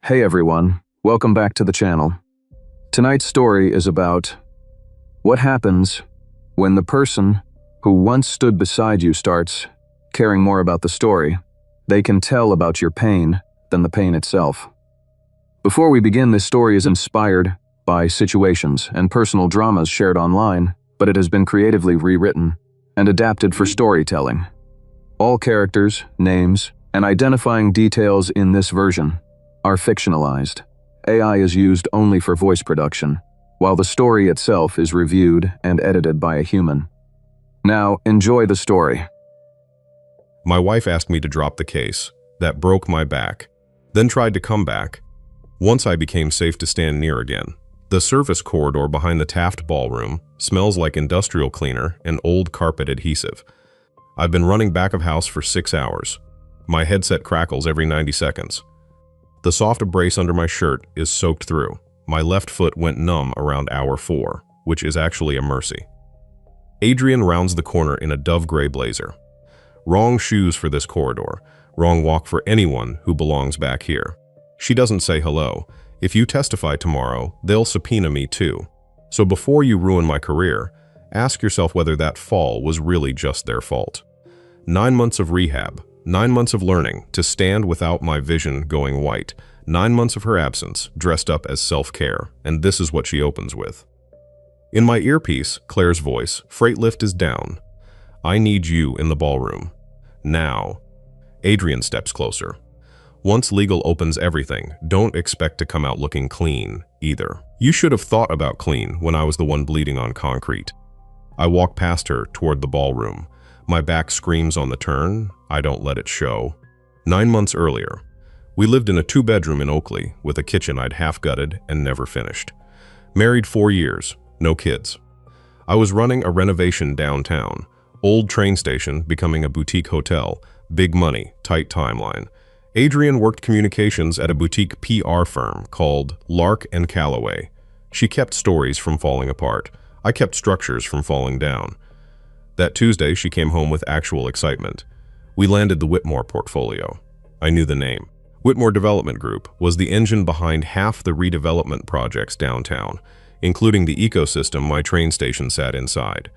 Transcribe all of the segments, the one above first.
Hey everyone, welcome back to the channel. Tonight's story is about what happens when the person who once stood beside you starts caring more about the story. They can tell about your pain than the pain itself. Before we begin, this story is inspired by situations and personal dramas shared online, but it has been creatively rewritten and adapted for storytelling. All characters, names, and identifying details in this version are fictionalized. AI is used only for voice production, while the story itself is reviewed and edited by a human. Now, enjoy the story. My wife asked me to drop the case. That broke my back. Then tried to come back. Once I became safe to stand near again. The service corridor behind the Taft Ballroom smells like industrial cleaner and old carpet adhesive. I've been running back of house for 6 hours. My headset crackles every 90 seconds. The soft brace under my shirt is soaked through. My left foot went numb around hour 4, which is actually a mercy. Adrian rounds the corner in a dove gray blazer. Wrong shoes for this corridor. Wrong walk for anyone who belongs back here. She doesn't say hello. If you testify tomorrow, they'll subpoena me too. So before you ruin my career, ask yourself whether that fall was really just their fault. 9 months of rehab. 9 months of learning to stand without my vision going white. 9 months of her absence, dressed up as self-care, and this is what she opens with. In my earpiece, Claire's voice, "Freight lift is down. I need you in the ballroom. Now." Adrian steps closer. Once legal opens everything, don't expect to come out looking clean, either. You should have thought about clean when I was the one bleeding on concrete. I walk past her toward the ballroom. My back screams on the turn. I don't let it show. 9 months earlier, we lived in a 2-bedroom in Oakley with a kitchen I'd half-gutted and never finished. Married 4 years, no kids. I was running a renovation downtown. Old train station becoming a boutique hotel. Big money, tight timeline. Adrian worked communications at a boutique PR firm called Lark & Calloway. She kept stories from falling apart. I kept structures from falling down. That Tuesday, she came home with actual excitement. We landed the Whitmore portfolio. I knew the name. Whitmore Development Group was the engine behind half the redevelopment projects downtown, including the ecosystem my train station sat inside.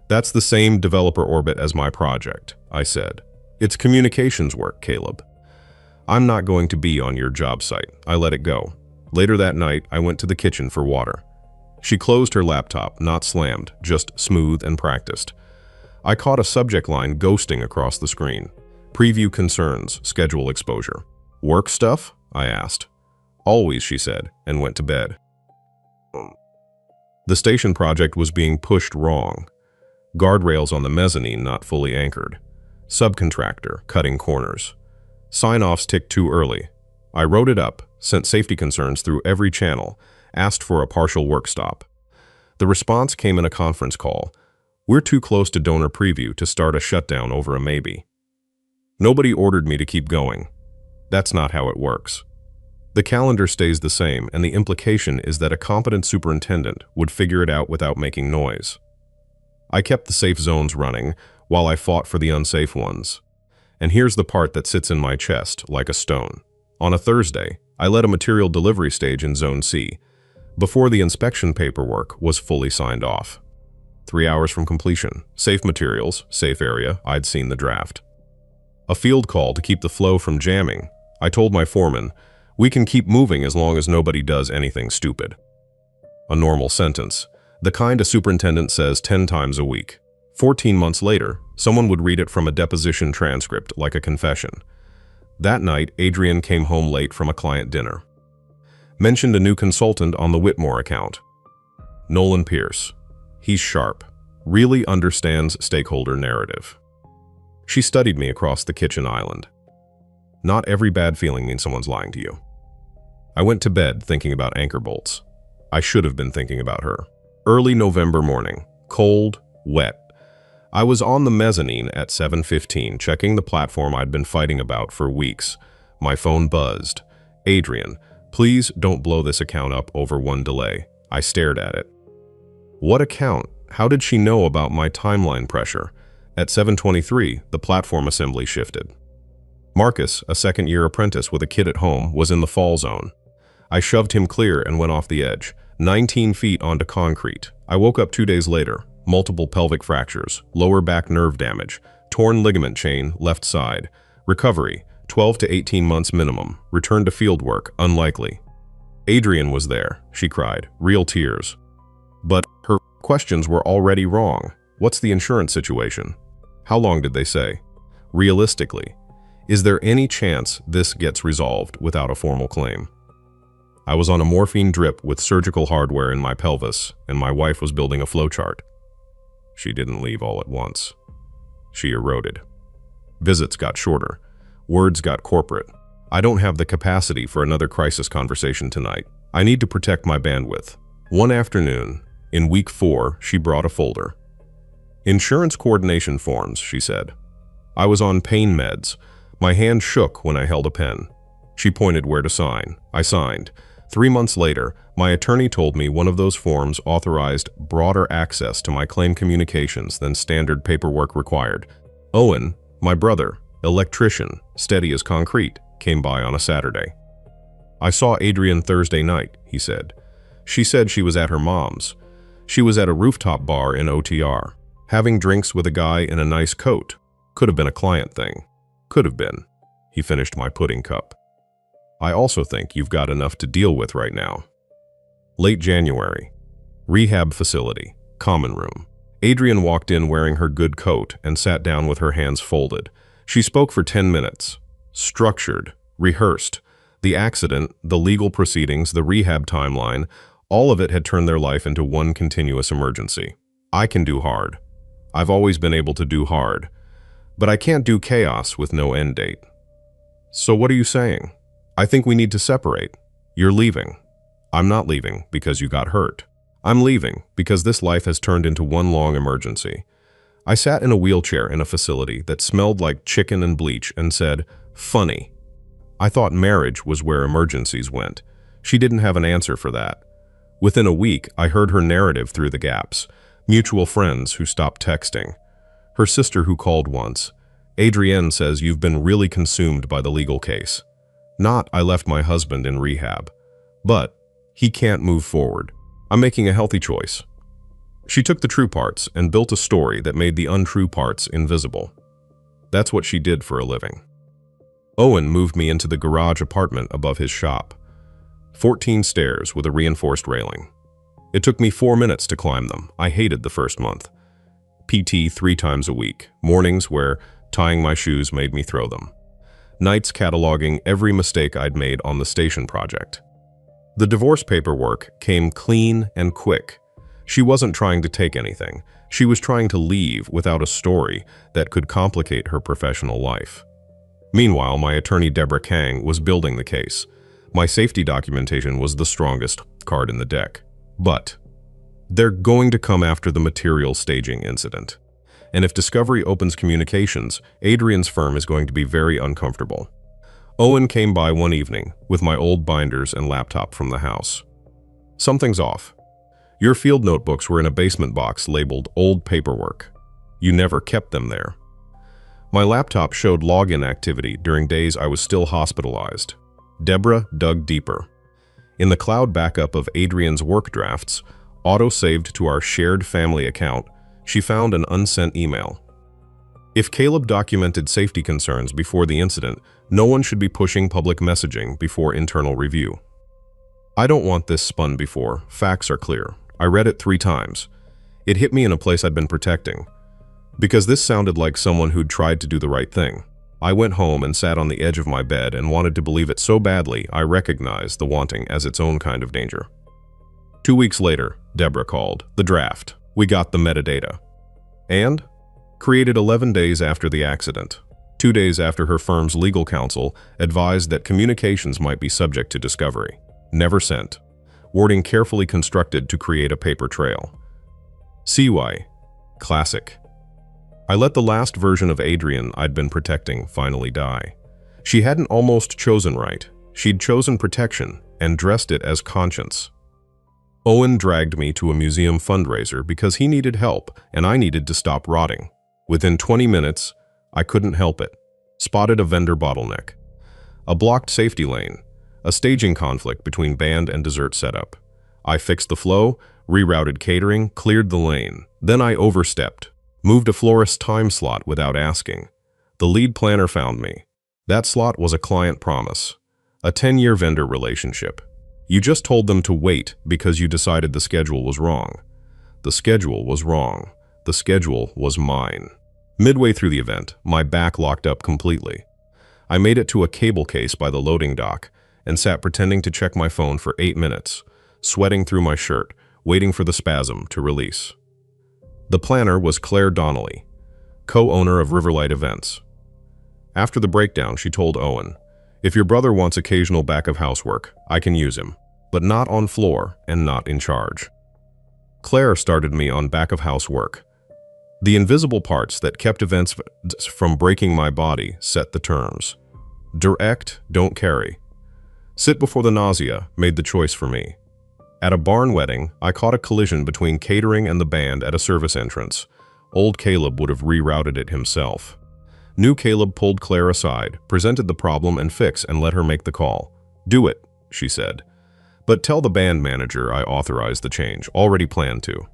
"That's the same developer orbit as my project," I said. "It's communications work, Caleb." "I'm not going to be on your job site." I let it go. Later that night, I went to the kitchen for water. She closed her laptop, not slammed, just smooth and practiced. I caught a subject line ghosting across the screen. "Preview concerns, schedule exposure." "Work stuff?" I asked. "Always," she said, and went to bed. The station project was being pushed wrong. Guardrails on the mezzanine not fully anchored. Subcontractor cutting corners. Sign-offs ticked too early. I wrote it up, sent safety concerns through every channel, asked for a partial work stop. The response came in a conference call. "We're too close to donor preview to start a shutdown over a maybe." Nobody ordered me to keep going. That's not how it works. The calendar stays the same, and the implication is that a competent superintendent would figure it out without making noise. I kept the safe zones running while I fought for the unsafe ones. And here's the part that sits in my chest like a stone. On a Thursday, I led a material delivery stage in Zone C, before the inspection paperwork was fully signed off. 3 hours from completion. Safe materials, safe area, I'd seen the draft. A field call to keep the flow from jamming. I told my foreman, "We can keep moving as long as nobody does anything stupid." A normal sentence, the kind a superintendent says 10 times a week. 14 months later, someone would read it from a deposition transcript like a confession. That night, Adrian came home late from a client dinner. Mentioned a new consultant on the Whitmore account. Nolan Pierce. He's sharp, really understands stakeholder narrative. She studied me across the kitchen island. Not every bad feeling means someone's lying to you. I went to bed thinking about anchor bolts. I should have been thinking about her. Early November morning, cold, wet. I was on the mezzanine at 7:15, checking the platform I'd been fighting about for weeks. My phone buzzed. "Adrian, please don't blow this account up over one delay." I stared at it. What account? How did she know about my timeline pressure? At 7:23, the platform assembly shifted. Marcus, a second-year apprentice with a kid at home, was in the fall zone. I shoved him clear and went off the edge, 19 feet onto concrete. I woke up 2 days later, multiple pelvic fractures, lower back nerve damage, torn ligament chain, left side. Recovery, 12 to 18 months minimum. Return to field work, unlikely. Adrian was there, she cried, real tears. But her questions were already wrong. What's the insurance situation? How long did they say? Realistically, is there any chance this gets resolved without a formal claim? I was on a morphine drip with surgical hardware in my pelvis, and my wife was building a flowchart. She didn't leave all at once. She eroded. Visits got shorter. Words got corporate. I don't have the capacity for another crisis conversation tonight. I need to protect my bandwidth. One afternoon, in week 4, she brought a folder. Insurance coordination forms, she said. I was on pain meds. My hand shook when I held a pen. She pointed where to sign. I signed. 3 months later, my attorney told me one of those forms authorized broader access to my claim communications than standard paperwork required. Owen, my brother, electrician, steady as concrete, came by on a Saturday. I saw Adrian Thursday night, he said. She said she was at her mom's. She was at a rooftop bar in OTR, having drinks with a guy in a nice coat. Could have been a client thing. Could have been. He finished my pudding cup. I also think you've got enough to deal with right now. Late January. Rehab facility. Common room. Adrian walked in wearing her good coat and sat down with her hands folded. She spoke for 10 minutes. Structured. Rehearsed. The accident, the legal proceedings, the rehab timeline, all of it had turned their life into one continuous emergency. I can do hard. I've always been able to do hard. But I can't do chaos with no end date. So what are you saying? I think we need to separate. You're leaving. I'm not leaving because you got hurt. I'm leaving because this life has turned into one long emergency. I sat in a wheelchair in a facility that smelled like chicken and bleach and said, funny. I thought marriage was where emergencies went. She didn't have an answer for that. Within a week, I heard her narrative through the gaps. Mutual friends who stopped texting. Her sister who called once. Adrienne says you've been really consumed by the legal case. Not I left my husband in rehab. But he can't move forward. I'm making a healthy choice. She took the true parts and built a story that made the untrue parts invisible. That's what she did for a living. Owen moved me into the garage apartment above his shop. 14 stairs with a reinforced railing. It took me 4 minutes to climb them. I hated the first month. PT 3 times a week. Mornings where tying my shoes made me throw them. Nights cataloging every mistake I'd made on the station project. The divorce paperwork came clean and quick. She wasn't trying to take anything. She was trying to leave without a story that could complicate her professional life. Meanwhile, my attorney Deborah Kang was building the case. My safety documentation was the strongest card in the deck. But they're going to come after the material staging incident. And if Discovery opens communications, Adrian's firm is going to be very uncomfortable. Owen came by one evening with my old binders and laptop from the house. Something's off. Your field notebooks were in a basement box labeled old paperwork. You never kept them there. My laptop showed login activity during days I was still hospitalized. Deborah dug deeper. In the cloud backup of Adrian's work drafts, auto-saved to our shared family account, she found an unsent email. If Caleb documented safety concerns before the incident, no one should be pushing public messaging before internal review. I don't want this spun before. Facts are clear. I read it 3 times. It hit me in a place I'd been protecting. Because this sounded like someone who'd tried to do the right thing. I went home and sat on the edge of my bed and wanted to believe it so badly I recognized the wanting as its own kind of danger. 2 weeks later, Deborah called. The draft. We got the metadata. And? Created 11 days after the accident. 2 days after her firm's legal counsel advised that communications might be subject to discovery. Never sent. Wording carefully constructed to create a paper trail. CY. Classic. I let the last version of Adrian I'd been protecting finally die. She hadn't almost chosen right. She'd chosen protection and dressed it as conscience. Owen dragged me to a museum fundraiser because he needed help and I needed to stop rotting. Within 20 minutes, I couldn't help it. Spotted a vendor bottleneck. A blocked safety lane. A staging conflict between band and dessert setup. I fixed the flow, rerouted catering, cleared the lane. Then I overstepped. Moved a florist's time slot without asking. The lead planner found me. That slot was a client promise. A 10-year vendor relationship. You just told them to wait because you decided the schedule was wrong. The schedule was wrong. The schedule was mine. Midway through the event, my back locked up completely. I made it to a cable case by the loading dock and sat pretending to check my phone for 8 minutes, sweating through my shirt, waiting for the spasm to release. The planner was Claire Donnelly, co-owner of Riverlight Events. After the breakdown, she told Owen, "If your brother wants occasional back-of-house work, I can use him, but not on floor and not in charge." Claire started me on back-of-house work. The invisible parts that kept events from breaking my body set the terms. Direct, don't carry. Sit before the nausea made the choice for me. At a barn wedding, I caught a collision between catering and the band at a service entrance. Old Caleb would have rerouted it himself. New Caleb pulled Claire aside, presented the problem and fix, and let her make the call. "Do it," she said. "But tell the band manager I authorized the change, already planned to."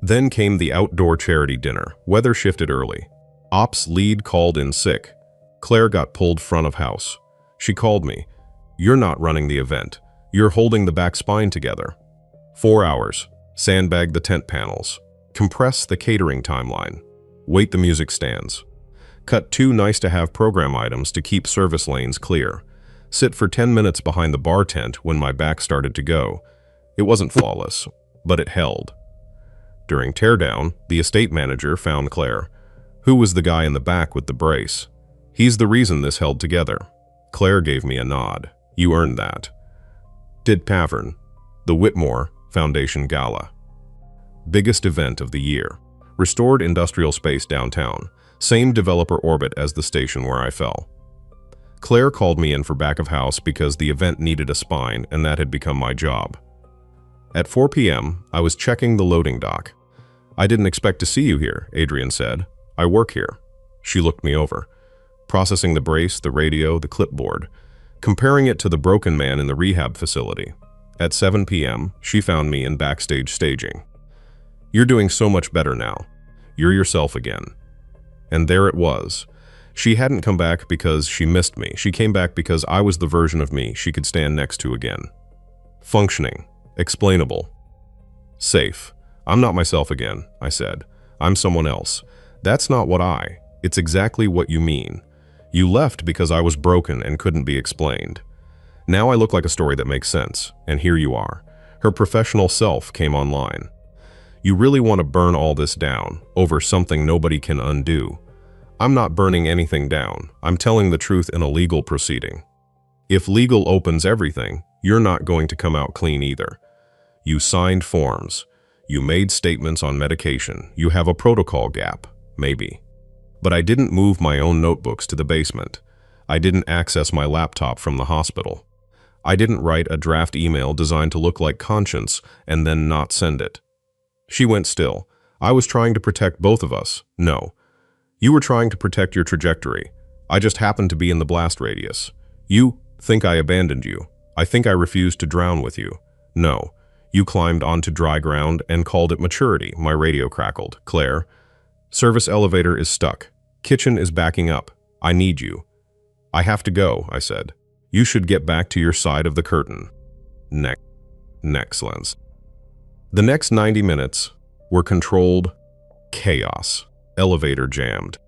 Then came the outdoor charity dinner. Weather shifted early. Ops lead called in sick. Claire got pulled front of house. She called me. "You're not running the event. You're holding the back spine together." 4 hours. Sandbag the tent panels. Compress the catering timeline. Wait the music stands. Cut 2 nice-to-have program items to keep service lanes clear. Sit for 10 minutes behind the bar tent when my back started to go. It wasn't flawless, but it held. During teardown, the estate manager found Claire. "Who was the guy in the back with the brace?" "He's the reason this held together." Claire gave me a nod. "You earned that." Did Pavern. The Whitmore Foundation Gala. Biggest event of the year. Restored industrial space downtown. Same developer orbit as the station where I fell. Claire called me in for back of house because the event needed a spine and that had become my job. At 4 p.m., I was checking the loading dock. "I didn't expect to see you here," Adrian said. "I work here." She looked me over, processing the brace, the radio, the clipboard, comparing it to the broken man in the rehab facility. At 7 p.m., she found me in backstage staging. "You're doing so much better now. You're yourself again." And there it was. She hadn't come back because she missed me. She came back because I was the version of me she could stand next to again. Functioning. Explainable. Safe. "I'm not myself again," I said. "I'm someone else." "That's not what it's exactly what you mean. You left because I was broken and couldn't be explained. Now I look like a story that makes sense, and here you are." Her professional self came online. "You really want to burn all this down over something nobody can undo?" "I'm not burning anything down. I'm telling the truth in a legal proceeding. If legal opens everything, you're not going to come out clean either. You signed forms. You made statements on medication. You have a protocol gap, maybe. But I didn't move my own notebooks to the basement. I didn't access my laptop from the hospital. I didn't write a draft email designed to look like conscience and then not send it." She went still. "I was trying to protect both of us." "No. You were trying to protect your trajectory. I just happened to be in the blast radius. You think I abandoned you. I think I refused to drown with you. No. You climbed onto dry ground and called it maturity." My radio crackled. "Claire, service elevator is stuck. Kitchen is backing up. I need you." "I have to go," I said. "You should get back to your side of the curtain." Excellence. The next 90 minutes were controlled chaos. Elevator jammed.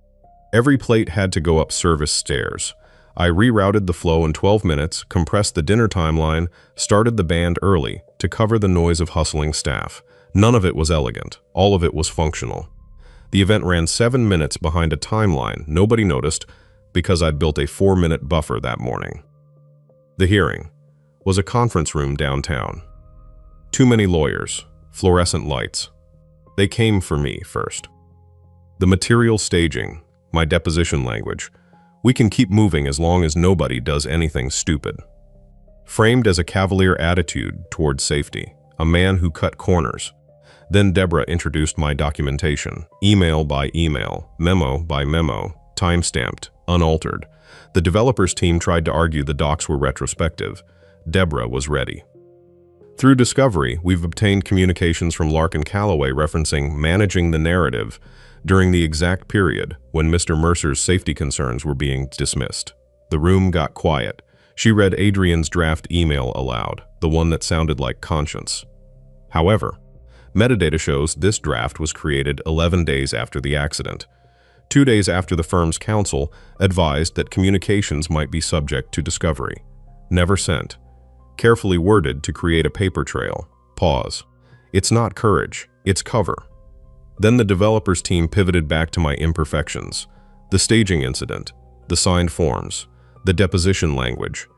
Every plate had to go up service stairs. I rerouted the flow in 12 minutes, compressed the dinner timeline, started the band early to cover the noise of hustling staff. None of it was elegant. All of it was functional. The event ran 7 minutes behind a timeline nobody noticed because I'd built a 4-minute buffer that morning. The hearing was a conference room downtown. Too many lawyers, fluorescent lights. They came for me first. The material staging, my deposition language. "We can keep moving as long as nobody does anything stupid." Framed as a cavalier attitude toward safety, a man who cut corners. Then Deborah introduced my documentation, email by email, memo by memo, time-stamped, unaltered. The developers team tried to argue the docs were retrospective. Deborah was ready. Through discovery, we've obtained communications from Larkin Calloway referencing managing the narrative during the exact period when Mr. Mercer's safety concerns were being dismissed. The room got quiet. She read Adrian's draft email aloud, the one that sounded like conscience. However, metadata shows this draft was created 11 days after the accident, 2 days after the firm's counsel advised that communications might be subject to discovery. Never sent. Carefully worded to create a paper trail. Pause. It's not courage, it's cover. Then the developers team pivoted back to my imperfections. The staging incident, the signed forms, the deposition language.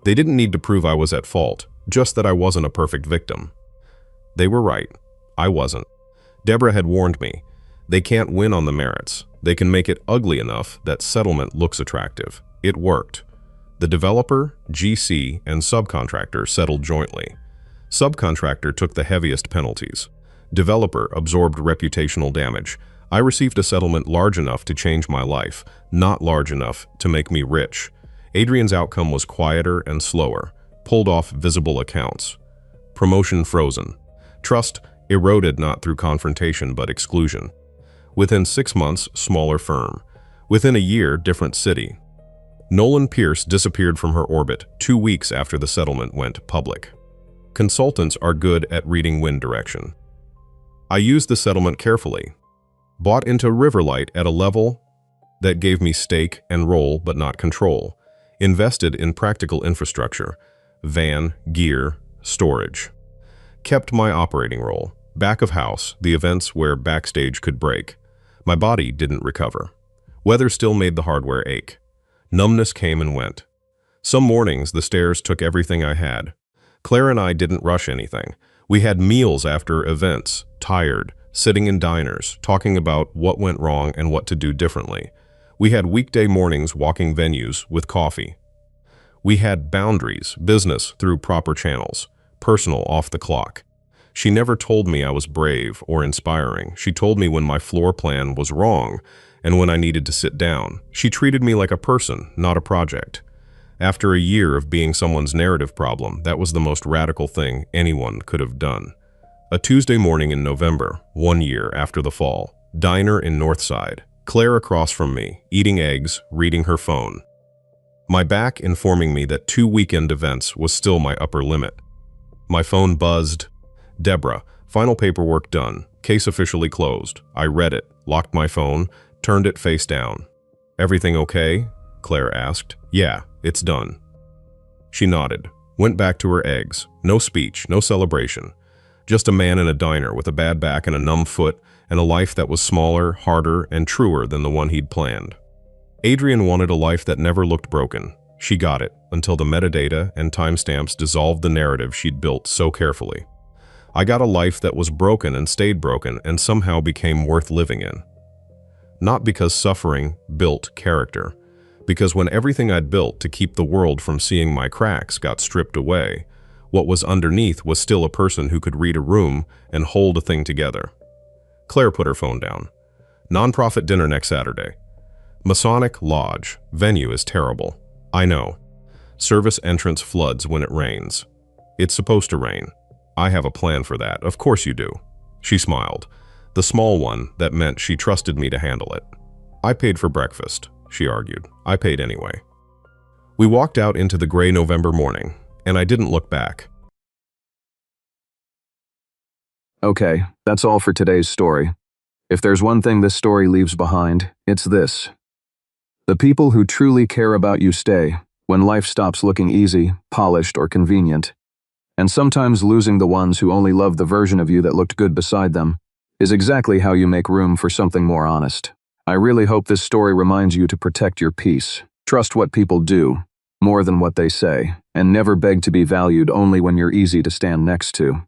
They didn't need to prove I was at fault, just that I wasn't a perfect victim. They were right. I wasn't. Deborah had warned me. They can't win on the merits. They can make it ugly enough that settlement looks attractive. It worked. The developer, GC, and subcontractor settled jointly. Subcontractor took the heaviest penalties. Developer absorbed reputational damage. I received a settlement large enough to change my life, not large enough to make me rich. Adrian's outcome was quieter and slower, pulled off visible accounts. Promotion frozen. Trust eroded not through confrontation but exclusion. Within 6 months, smaller firm. Within a year, different city. Nolan Pierce disappeared from her orbit 2 weeks after the settlement went public. Consultants are good at reading wind direction. I used the settlement carefully. Bought into Riverlight at a level that gave me stake and role but not control. Invested in practical infrastructure, van, gear, storage. Kept my operating role. Back of house, the events where backstage could break. My body didn't recover. Weather still made the hardware ache. Numbness came and went. Some mornings, the stairs took everything I had. Claire and I didn't rush anything. We had meals after events, tired, sitting in diners, talking about what went wrong and what to do differently. We had weekday mornings walking venues with coffee. We had boundaries, business through proper channels, personal off the clock. She never told me I was brave or inspiring. She told me when my floor plan was wrong and when I needed to sit down. She treated me like a person, not a project. After a year of being someone's narrative problem, that was the most radical thing anyone could have done. A Tuesday morning in November, 1 year after the fall, diner in Northside, Claire across from me, eating eggs, reading her phone. My back informing me that 2 weekend events was still my upper limit. My phone buzzed. Deborah, final paperwork done, case officially closed. I read it, locked my phone, turned it face down. Everything okay? Claire asked. Yeah, it's done. She nodded, went back to her eggs. No speech, no celebration. Just a man in a diner with a bad back and a numb foot and a life that was smaller, harder, and truer than the one he'd planned. Adrian wanted a life that never looked broken. She got it, until the metadata and timestamps dissolved the narrative she'd built so carefully. I got a life that was broken and stayed broken and somehow became worth living in. Not because suffering built character, because when everything I'd built to keep the world from seeing my cracks got stripped away, what was underneath was still a person who could read a room and hold a thing together. Claire put her phone down. Nonprofit dinner next Saturday. Masonic Lodge. Venue is terrible. I know. Service entrance floods when it rains. It's supposed to rain. I have a plan for that. Of course you do. She smiled. The small one that meant she trusted me to handle it. I paid for breakfast, she argued. I paid anyway. We walked out into the gray November morning, and I didn't look back. Okay, that's all for today's story. If there's one thing this story leaves behind, it's this. The people who truly care about you stay when life stops looking easy, polished, or convenient. And sometimes losing the ones who only love the version of you that looked good beside them is exactly how you make room for something more honest. I really hope this story reminds you to protect your peace. Trust what people do, more than what they say, and never beg to be valued only when you're easy to stand next to.